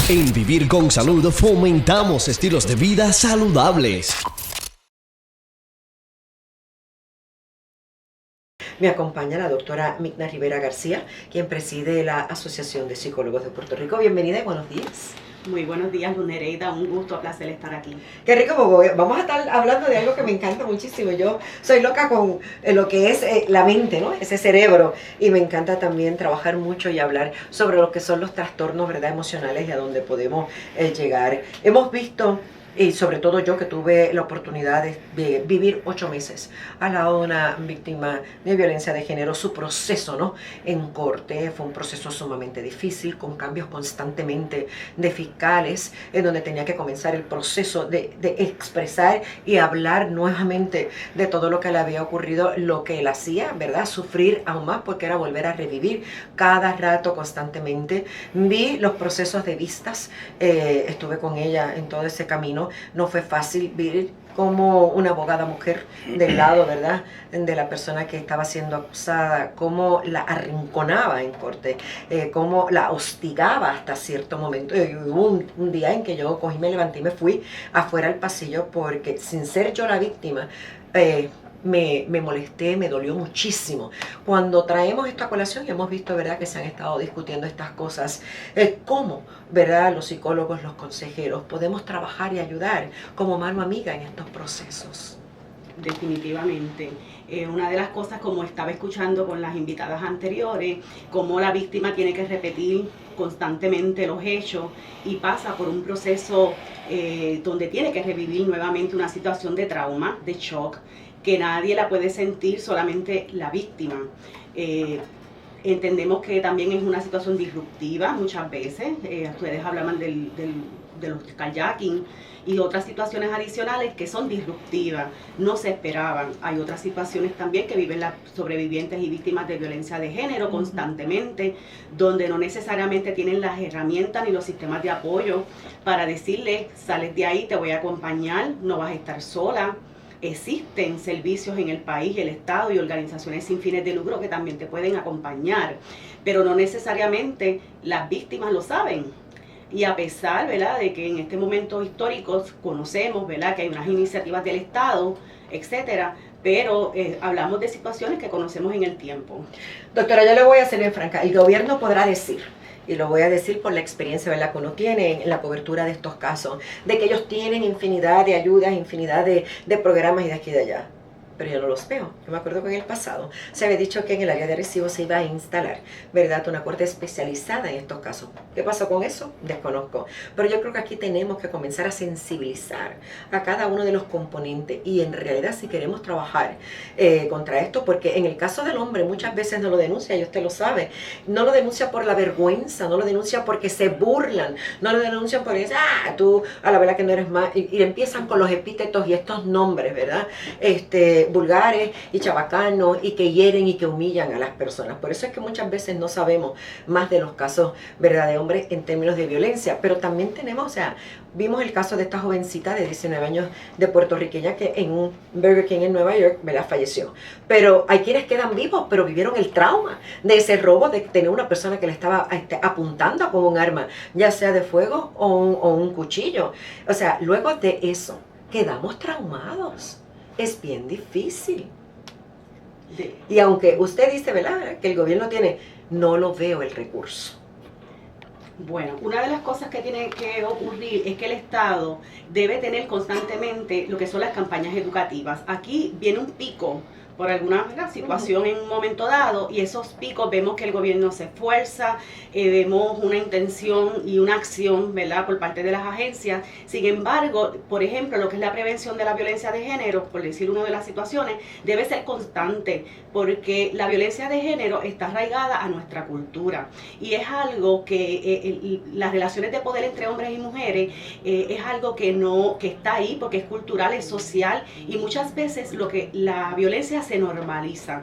En Vivir con Salud fomentamos estilos de vida saludables. Me acompaña la doctora Migna Rivera García, quien preside la Asociación de Psicólogos de Puerto Rico. Bienvenida y buenos días. Muy buenos días, Luz Nereida, un gusto, placer estar aquí. Qué rico, Bobo. Vamos a estar hablando de algo que me encanta muchísimo. Yo soy loca con lo que es la mente, ¿no? Ese cerebro. Y me encanta también trabajar mucho y hablar sobre lo que son los trastornos, ¿verdad?, emocionales y a dónde podemos llegar. Hemos visto, y sobre todo yo que tuve la oportunidad de vivir 8 meses al lado de una víctima de violencia de género, su proceso, ¿no?, en corte fue un proceso sumamente difícil, con cambios constantemente de fiscales, en donde tenía que comenzar el proceso de expresar y hablar nuevamente de todo lo que le había ocurrido, lo que él hacía, ¿verdad?, sufrir aún más, porque era volver a revivir cada rato, constantemente. Vi los procesos de vistas, estuve con ella en todo ese camino. No fue fácil vivir como una abogada mujer del lado, ¿verdad?, de la persona que estaba siendo acusada, cómo la arrinconaba en corte, cómo la hostigaba hasta cierto momento. Y hubo un día en que yo cogí, me levanté y me fui afuera al pasillo porque, sin ser yo la víctima, me molesté, me dolió muchísimo. Cuando traemos esta colación y hemos visto, ¿verdad?, que se han estado discutiendo estas cosas, cómo, ¿verdad?, los psicólogos, los consejeros, podemos trabajar y ayudar como mano amiga en estos procesos. Definitivamente. Una de las cosas, como estaba escuchando con las invitadas anteriores, cómo la víctima tiene que repetir constantemente los hechos y pasa por un proceso donde tiene que revivir nuevamente una situación de trauma, de shock, que nadie la puede sentir, solamente la víctima. Entendemos que también es una situación disruptiva muchas veces. Ustedes hablaban de los kayaking y otras situaciones adicionales que son disruptivas, no se esperaban. Hay otras situaciones también que viven las sobrevivientes y víctimas de violencia de género constantemente, donde no necesariamente tienen las herramientas ni los sistemas de apoyo para decirle, sales de ahí, te voy a acompañar, no vas a estar sola. Existen servicios en el país, el Estado y organizaciones sin fines de lucro que también te pueden acompañar, pero no necesariamente las víctimas lo saben. Y a pesar, ¿verdad?, de que en este momento histórico conocemos, ¿verdad?, que hay unas iniciativas del Estado, etcétera, pero hablamos de situaciones que conocemos en el tiempo. Doctora, yo le voy a ser bien franca. El gobierno podrá decir, y lo voy a decir por la experiencia, ¿verdad?, que uno tiene en la cobertura de estos casos, de que ellos tienen infinidad de ayudas, infinidad de programas y de aquí y de allá. Pero yo no los veo. Yo me acuerdo que en el pasado se había dicho que en el área de Arecibo se iba a instalar, ¿verdad?, una corte especializada en estos casos. ¿Qué pasó con eso? Desconozco. Pero yo creo que aquí tenemos que comenzar a sensibilizar a cada uno de los componentes y en realidad si queremos trabajar contra esto, porque en el caso del hombre muchas veces no lo denuncia, y usted lo sabe, no lo denuncia por la vergüenza, no lo denuncia porque se burlan, no lo denuncian porque dicen, tú a la verdad que no eres más, y empiezan con los epítetos y estos nombres, ¿verdad?, vulgares y chabacanos y que hieren y que humillan a las personas. Por eso es que muchas veces no sabemos más de los casos, ¿verdad?, de hombres en términos de violencia, pero también tenemos, o sea, vimos el caso de esta jovencita de 19 años de puertorriqueña que en un Burger King en Nueva York, ¿verdad?, falleció. Pero hay quienes quedan vivos, pero vivieron el trauma de ese robo, de tener una persona que le estaba apuntando con un arma, ya sea de fuego o un cuchillo. O sea, luego de eso, quedamos traumados. Es bien difícil. Y aunque usted dice, ¿verdad?, que el gobierno tiene, no lo veo el recurso. Bueno, una de las cosas que tiene que ocurrir es que el Estado debe tener constantemente lo que son las campañas educativas. Aquí viene un pico por alguna situación en un momento dado y esos picos vemos que el gobierno se esfuerza, vemos una intención y una acción, ¿verdad?, por parte de las agencias. Sin embargo, por ejemplo, lo que es la prevención de la violencia de género, por decir una de las situaciones, debe ser constante porque la violencia de género está arraigada a nuestra cultura y es algo que las relaciones de poder entre hombres y mujeres es algo que está ahí porque es cultural, es social y muchas veces lo que la violencia se normaliza.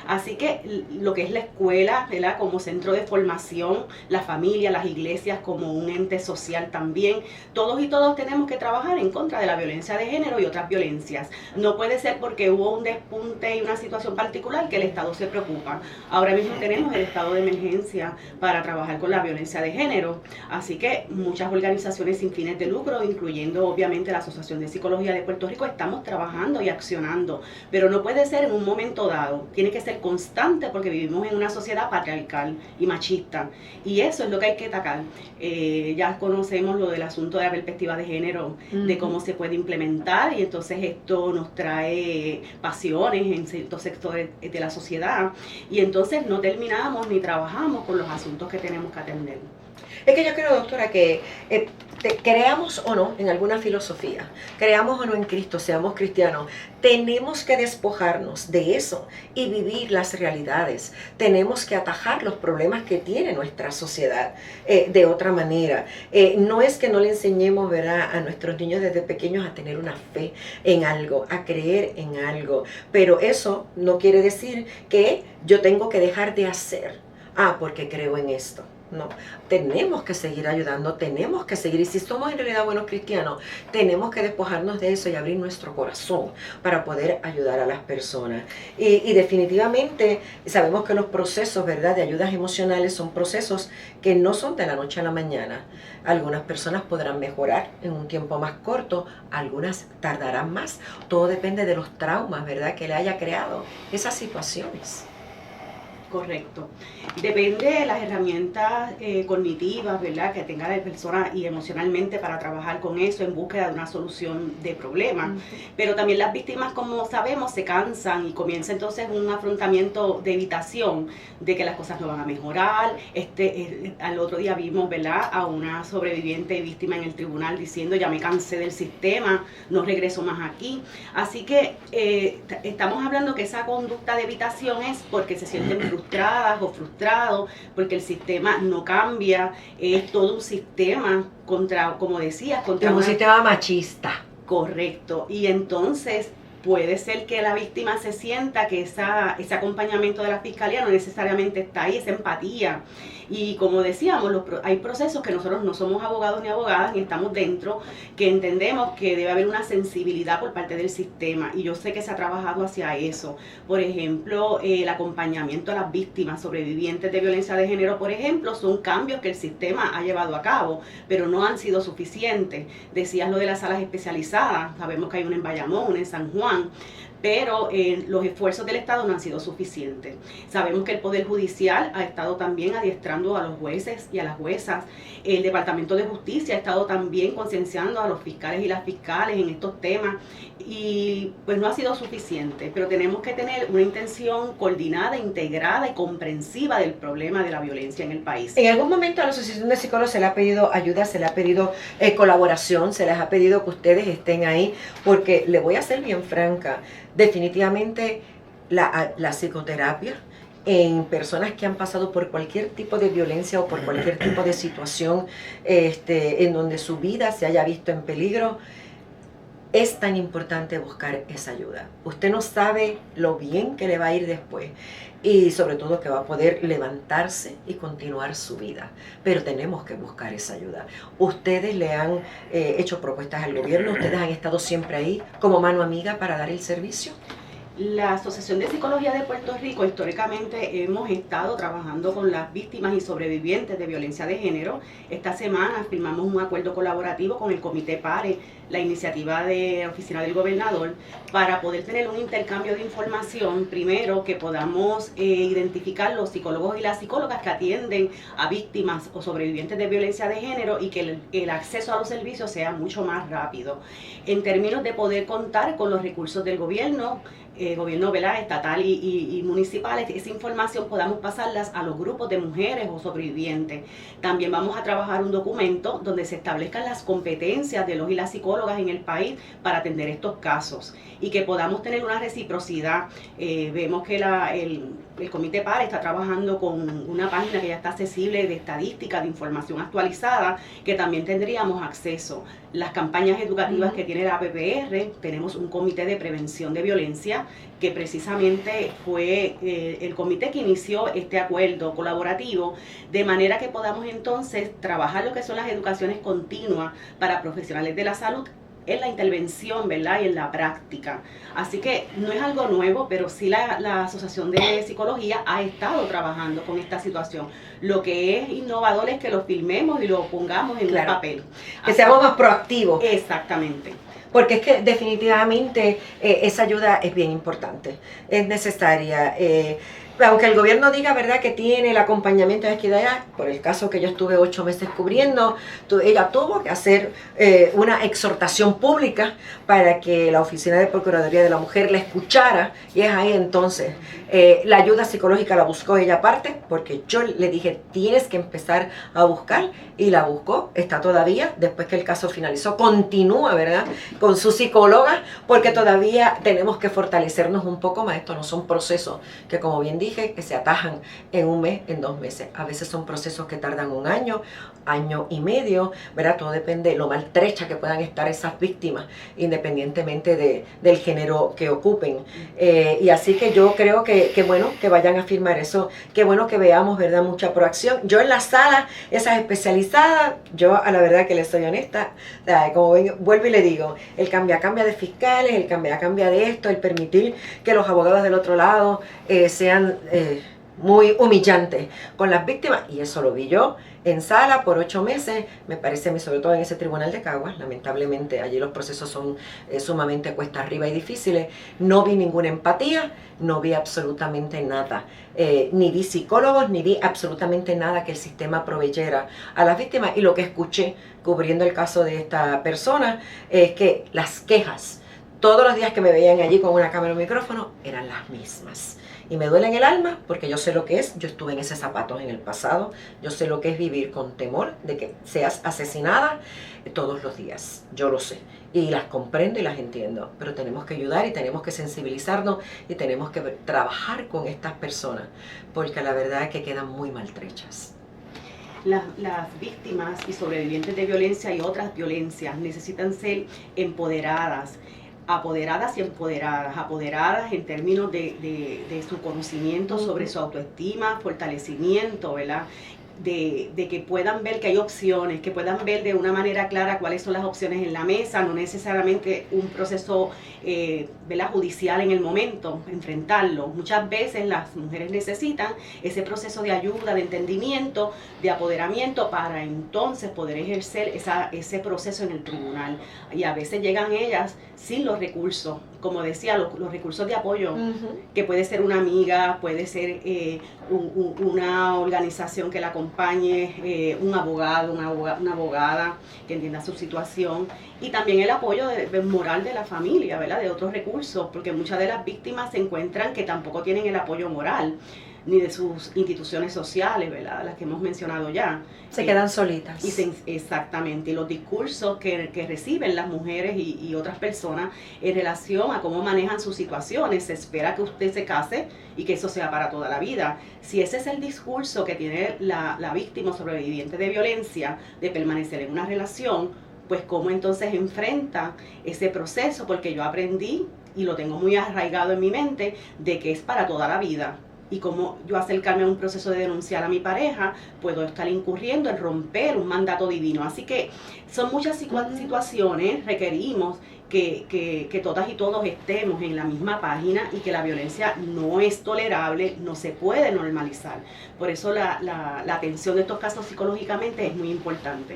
Así que lo que es la escuela, ¿verdad?, como centro de formación, la familia, las iglesias como un ente social también, todos y todos tenemos que trabajar en contra de la violencia de género y otras violencias. No puede ser porque hubo un despunte y una situación particular que el Estado se preocupa. Ahora mismo tenemos el estado de emergencia para trabajar con la violencia de género, así que muchas organizaciones sin fines de lucro, incluyendo obviamente la Asociación de Psicología de Puerto Rico, estamos trabajando y accionando, pero no puede ser en un momento dado, tiene que ser constante porque vivimos en una sociedad patriarcal y machista, y eso es lo que hay que atacar. Ya conocemos lo del asunto de la perspectiva de género, de cómo se puede implementar, y entonces esto nos trae pasiones en ciertos sectores de la sociedad, y entonces no terminamos ni trabajamos con los asuntos que tenemos que atender. Es que yo creo, doctora, que creamos o no en alguna filosofía, creamos o no en Cristo, seamos cristianos, tenemos que despojarnos de eso y vivir las realidades. Tenemos que atajar los problemas que tiene nuestra sociedad de otra manera. No es que no le enseñemos, ¿verdad?, a nuestros niños desde pequeños a tener una fe en algo, a creer en algo, pero eso no quiere decir que yo tengo que dejar de hacer, porque creo en esto. No, tenemos que seguir ayudando, tenemos que seguir, y si somos en realidad buenos cristianos, tenemos que despojarnos de eso y abrir nuestro corazón para poder ayudar a las personas. Y definitivamente sabemos que los procesos, ¿verdad?, de ayudas emocionales son procesos que no son de la noche a la mañana. Algunas personas podrán mejorar en un tiempo más corto, algunas tardarán más. Todo depende de los traumas, ¿verdad?, que le haya creado esas situaciones. Correcto. Depende de las herramientas cognitivas, ¿verdad?, que tenga la persona y emocionalmente para trabajar con eso en búsqueda de una solución de problemas. Pero también las víctimas, como sabemos, se cansan y comienza entonces un afrontamiento de evitación de que las cosas no van a mejorar. Al otro día vimos, ¿verdad?, a una sobreviviente víctima en el tribunal diciendo: ya me cansé del sistema, no regreso más aquí. Así que estamos hablando que esa conducta de evitación es porque se sienten frustradas o frustrados porque el sistema no cambia. Es todo un sistema contra, como decías, contra un sistema machista. Correcto. Y entonces puede ser que la víctima se sienta que ese acompañamiento de la fiscalía no necesariamente está ahí, esa empatía. Y como decíamos, hay procesos que nosotros no somos abogados ni abogadas, ni estamos dentro, que entendemos que debe haber una sensibilidad por parte del sistema. Y yo sé que se ha trabajado hacia eso. Por ejemplo, el acompañamiento a las víctimas sobrevivientes de violencia de género, por ejemplo, son cambios que el sistema ha llevado a cabo, pero no han sido suficientes. Decías lo de las salas especializadas, sabemos que hay una en Bayamón, una en San Juan, pero los esfuerzos del Estado no han sido suficientes. Sabemos que el Poder Judicial ha estado también adiestrando a los jueces y a las juezas. El Departamento de Justicia ha estado también concienciando a los fiscales y las fiscales en estos temas, y pues no ha sido suficiente, pero tenemos que tener una intención coordinada, integrada y comprensiva del problema de la violencia en el país. En algún momento a la Asociación de Psicólogos se le ha pedido ayuda, se le ha pedido colaboración, se les ha pedido que ustedes estén ahí, porque le voy a ser bien franca, definitivamente la psicoterapia en personas que han pasado por cualquier tipo de violencia o por cualquier tipo de situación en donde su vida se haya visto en peligro, es tan importante buscar esa ayuda. Usted no sabe lo bien que le va a ir después y sobre todo que va a poder levantarse y continuar su vida. Pero tenemos que buscar esa ayuda. Ustedes le han hecho propuestas al gobierno, ustedes han estado siempre ahí como mano amiga para dar el servicio. La Asociación de Psicología de Puerto Rico históricamente hemos estado trabajando con las víctimas y sobrevivientes de violencia de género. Esta semana firmamos un acuerdo colaborativo con el Comité PARE, la iniciativa de la Oficina del Gobernador, para poder tener un intercambio de información. Primero, que podamos identificar los psicólogos y las psicólogas que atienden a víctimas o sobrevivientes de violencia de género y que el acceso a los servicios sea mucho más rápido. En términos de poder contar con los recursos del gobierno, ¿verdad?, estatal y municipales, esa información podamos pasarlas a los grupos de mujeres o sobrevivientes. También vamos a trabajar un documento donde se establezcan las competencias de los y las psicólogas en el país para atender estos casos y que podamos tener una reciprocidad. Vemos que el Comité PARE está trabajando con una página que ya está accesible de estadística, de información actualizada, que también tendríamos acceso. Las campañas educativas que tiene la APPR, tenemos un comité de prevención de violencia que precisamente fue el comité que inició este acuerdo colaborativo, de manera que podamos entonces trabajar lo que son las educaciones continuas para profesionales de la salud en la intervención, ¿verdad? Y en la práctica. Así que no es algo nuevo, pero sí la Asociación de Psicología ha estado trabajando con esta situación. Lo que es innovador es que lo filmemos y lo pongamos en un papel. Que seamos más proactivos. Exactamente. Porque es que definitivamente esa ayuda es bien importante, es necesaria. Aunque el gobierno diga, ¿verdad?, que tiene el acompañamiento de aquí y de allá, por el caso que yo estuve 8 meses cubriendo, ella tuvo que hacer una exhortación pública para que la Oficina de Procuraduría de la Mujer la escuchara, y es ahí entonces, la ayuda psicológica la buscó ella aparte, porque yo le dije, tienes que empezar a buscar, y la buscó, está todavía, después que el caso finalizó, continúa, ¿verdad?, con su psicóloga, porque todavía tenemos que fortalecernos un poco más. Estos no son procesos que, como bien dije, que se atajan en 1 mes, en 2 meses. A veces son procesos que tardan 1 año, año y medio, ¿verdad? Todo depende de lo maltrecha que puedan estar esas víctimas, independientemente del género que ocupen. Y así que yo creo que bueno que vayan a firmar eso, que bueno que veamos, ¿verdad?, mucha proacción. Yo en la sala, esas especializadas, yo a la verdad que les soy honesta, como ven, vuelvo y le digo, el cambia de fiscales, el cambia de esto, el permitir que los abogados del otro lado sean muy humillantes con las víctimas, y eso lo vi yo en sala por 8 meses, me parece a mí, sobre todo en ese tribunal de Caguas. Lamentablemente allí los procesos son sumamente cuesta arriba y difíciles. No vi ninguna empatía, no vi absolutamente nada, ni vi psicólogos, ni vi absolutamente nada que el sistema proveyera a las víctimas. Y lo que escuché cubriendo el caso de esta persona es que las quejas, todos los días que me veían allí con una cámara y un micrófono, eran las mismas. Y me duele en el alma, porque yo sé lo que es, yo estuve en ese zapato en el pasado, yo sé lo que es vivir con temor de que seas asesinada todos los días, yo lo sé, y las comprendo y las entiendo, pero tenemos que ayudar y tenemos que sensibilizarnos y tenemos que trabajar con estas personas, porque la verdad es que quedan muy maltrechas. Las víctimas y sobrevivientes de violencia y otras violencias necesitan ser empoderadas, apoderadas y apoderadas en términos de su conocimiento sobre su autoestima, fortalecimiento, ¿verdad? De que puedan ver que hay opciones, que puedan ver de una manera clara cuáles son las opciones en la mesa, no necesariamente un proceso ¿verdad?, judicial en el momento, enfrentarlo. Muchas veces las mujeres necesitan ese proceso de ayuda, de entendimiento, de apoderamiento, para entonces poder ejercer ese proceso en el tribunal. Y a veces llegan ellas sin los recursos, como decía, los recursos de apoyo, que puede ser una amiga, puede ser una organización que la acompañe, un abogado, una abogada que entienda su situación, y también el apoyo moral de la familia, ¿verdad?, de otros recursos, porque muchas de las víctimas se encuentran que tampoco tienen el apoyo moral, ni de sus instituciones sociales, ¿verdad?, las que hemos mencionado ya. Se quedan solitas. Exactamente, y los discursos que reciben las mujeres y otras personas en relación a cómo manejan sus situaciones. Se espera que usted se case y que eso sea para toda la vida. Si ese es el discurso que tiene la víctima o sobreviviente de violencia, de permanecer en una relación, pues cómo entonces enfrenta ese proceso, porque yo aprendí y lo tengo muy arraigado en mi mente, de que es para toda la vida. Y como yo acercarme a un proceso de denunciar a mi pareja, puedo estar incurriendo en romper un mandato divino. Así que son muchas situaciones, requerimos que todas y todos estemos en la misma página, y que la violencia no es tolerable, no se puede normalizar. Por eso la atención de estos casos psicológicamente es muy importante.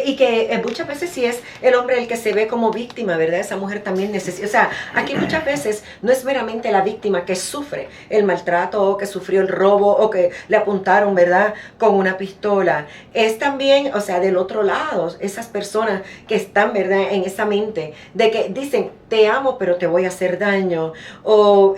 Y que muchas veces sí es el hombre el que se ve como víctima, ¿verdad? Esa mujer también necesita, o sea, aquí muchas veces no es meramente la víctima que sufre el maltrato, o que sufrió el robo, o que le apuntaron, ¿verdad?, con una pistola. Es también, o sea, del otro lado, esas personas que están, ¿verdad?, en esa mente de que dicen, te amo, pero te voy a hacer daño, o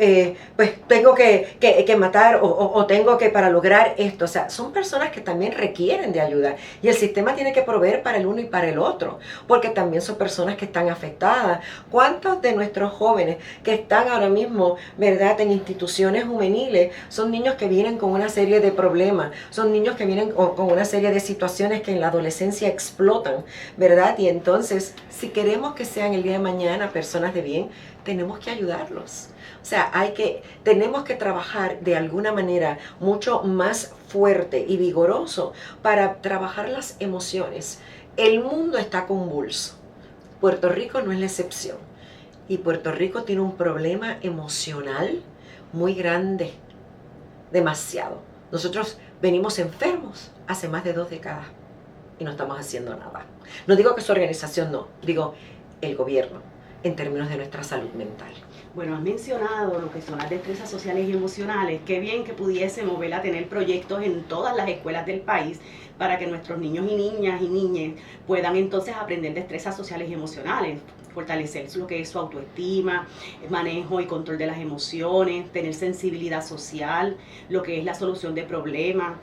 pues tengo que matar, o tengo que para lograr esto. O sea, son personas que también requieren de ayuda, y el sistema tiene que proveer para el uno y para el otro, porque también son personas que están afectadas. ¿Cuántos de nuestros jóvenes que están ahora mismo, verdad, en instituciones juveniles, son niños que vienen con una serie de problemas, son niños que vienen con una serie de situaciones que en la adolescencia explotan, verdad? Y entonces, si queremos que sean el día de mañana personas personas de bien, tenemos que ayudarlos. O sea, tenemos que trabajar de alguna manera mucho más fuerte y vigoroso para trabajar las emociones. El mundo está convulso. Puerto Rico no es la excepción. Y Puerto Rico tiene un problema emocional muy grande, demasiado. Nosotros venimos enfermos hace más de 2 décadas y no estamos haciendo nada. No digo que su organización no, digo el gobierno, en términos de nuestra salud mental. Bueno, has mencionado lo que son las destrezas sociales y emocionales. Qué bien que pudiésemos, ¿verdad?, tener proyectos en todas las escuelas del país para que nuestros niños y niñas puedan entonces aprender destrezas sociales y emocionales, fortalecer lo que es su autoestima, manejo y control de las emociones, tener sensibilidad social, lo que es la solución de problemas,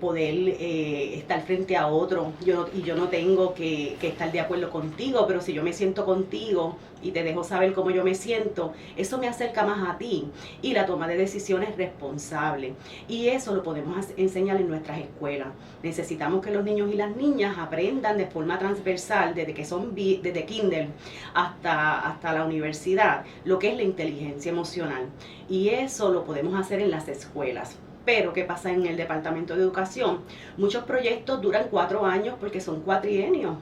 poder estar frente a otro. Yo no tengo que estar de acuerdo contigo, pero si yo me siento contigo y te dejo saber cómo yo me siento, eso me acerca más a ti, y la toma de decisiones responsable. Y eso lo podemos enseñar en nuestras escuelas. Necesitamos que los niños y las niñas aprendan de forma transversal, desde kinder hasta la universidad, lo que es la inteligencia emocional. Y eso lo podemos hacer en las escuelas. Pero, ¿qué pasa en el Departamento de Educación? Muchos proyectos duran 4 años porque son cuatrienios.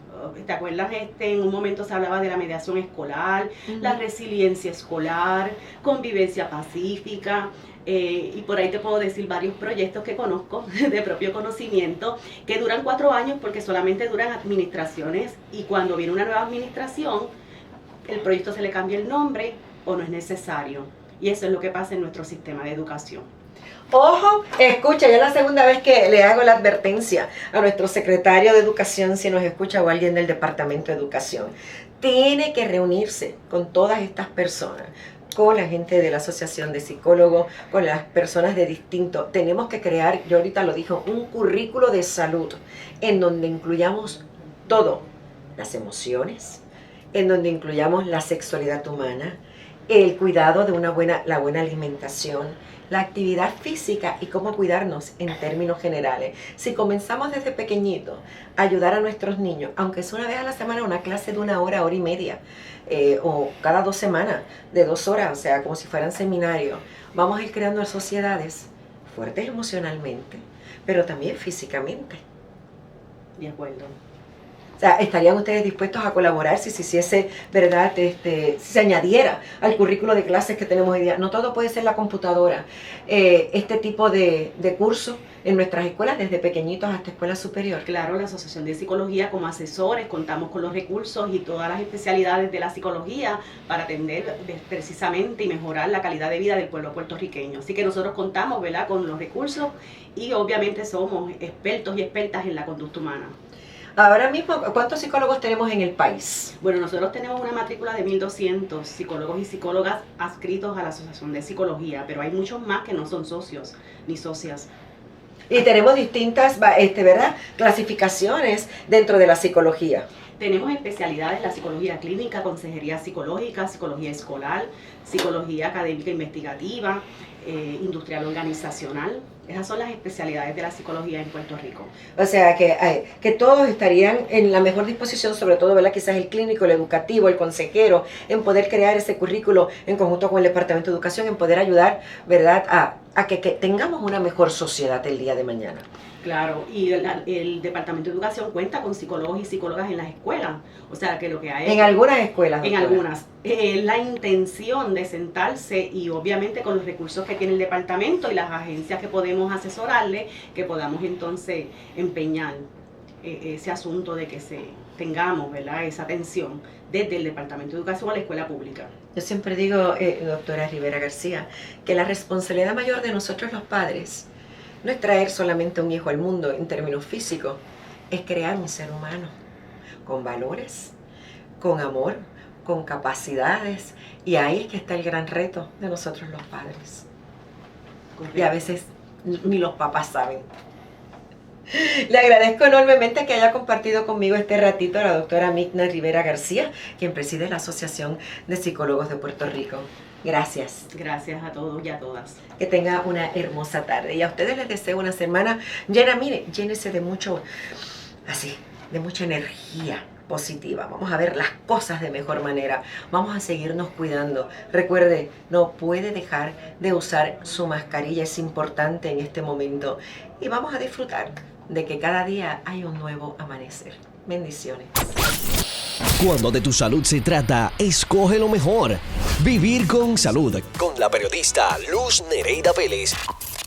¿Te acuerdas? En un momento se hablaba de la mediación escolar, la resiliencia escolar, convivencia pacífica, y por ahí te puedo decir varios proyectos que conozco de propio conocimiento que duran 4 años porque solamente duran administraciones, y cuando viene una nueva administración, el proyecto se le cambia el nombre o no es necesario. Y eso es lo que pasa en nuestro sistema de educación. Ojo, escucha, ya es la segunda vez que le hago la advertencia a nuestro secretario de Educación, si nos escucha, o alguien del Departamento de Educación. Tiene que reunirse con todas estas personas, con la gente de la Asociación de Psicólogos, con las personas de distinto. Tenemos que crear, yo ahorita lo dijo, un currículo de salud en donde incluyamos todo, las emociones, en donde incluyamos la sexualidad humana, el cuidado de la buena alimentación, la actividad física y cómo cuidarnos en términos generales. Si comenzamos desde pequeñito a ayudar a nuestros niños, aunque es una vez a la semana, una clase de 1 hora, hora y media, o cada 2 semanas, de 2 horas, o sea, como si fueran seminarios, vamos a ir creando sociedades fuertes emocionalmente, pero también físicamente. De acuerdo. O sea, ¿estarían ustedes dispuestos a colaborar si se hiciese, verdad, si se añadiera al currículo de clases que tenemos hoy día? No todo puede ser la computadora. Este tipo de cursos en nuestras escuelas, desde pequeñitos hasta escuela superior. Claro, la Asociación de Psicología, como asesores, contamos con los recursos y todas las especialidades de la psicología para atender precisamente y mejorar la calidad de vida del pueblo puertorriqueño. Así que nosotros contamos, ¿verdad?, con los recursos, y obviamente somos expertos y expertas en la conducta humana. Ahora mismo, ¿cuántos psicólogos tenemos en el país? Bueno, nosotros tenemos una matrícula de 1.200 psicólogos y psicólogas adscritos a la Asociación de Psicología, pero hay muchos más que no son socios ni socias. Y tenemos distintas, ¿verdad?, clasificaciones dentro de la psicología. Tenemos especialidades: la psicología clínica, consejería psicológica, psicología escolar, psicología académica investigativa, industrial organizacional. Esas son las especialidades de la psicología en Puerto Rico. O sea, que todos estarían en la mejor disposición, sobre todo, ¿verdad?, quizás el clínico, el educativo, el consejero, en poder crear ese currículo en conjunto con el Departamento de Educación, en poder ayudar, ¿verdad?, a que tengamos una mejor sociedad el día de mañana. Claro, y el Departamento de Educación cuenta con psicólogos y psicólogas en las escuelas. O sea, que lo que hay... En algunas escuelas. En algunas. La intención de sentarse, y obviamente con los recursos que tiene el departamento y las agencias que podemos asesorarle, que podamos entonces empeñar ese asunto de que tengamos, ¿verdad?, esa atención desde el Departamento de Educación a la escuela pública. Yo siempre digo, doctora Rivera García, que la responsabilidad mayor de nosotros los padres no es traer solamente un hijo al mundo en términos físicos, es crear un ser humano con valores, con amor, con capacidades, y ahí es que está el gran reto de nosotros los padres. Correcto. Y a veces ni los papás saben. Le agradezco enormemente que haya compartido conmigo este ratito a la doctora Migna Rivera García, quien preside la Asociación de Psicólogos de Puerto Rico. Gracias. Gracias a todos y a todas. Que tenga una hermosa tarde. Y a ustedes les deseo una semana llena, mire, llénese de mucho, así, de mucha energía, positiva, vamos a ver las cosas de mejor manera, vamos a seguirnos cuidando. Recuerde, no puede dejar de usar su mascarilla, es importante en este momento. Y vamos a disfrutar de que cada día hay un nuevo amanecer. Bendiciones. Cuando de tu salud se trata, escoge lo mejor. Vivir con salud. Con la periodista Luz Nereida Vélez.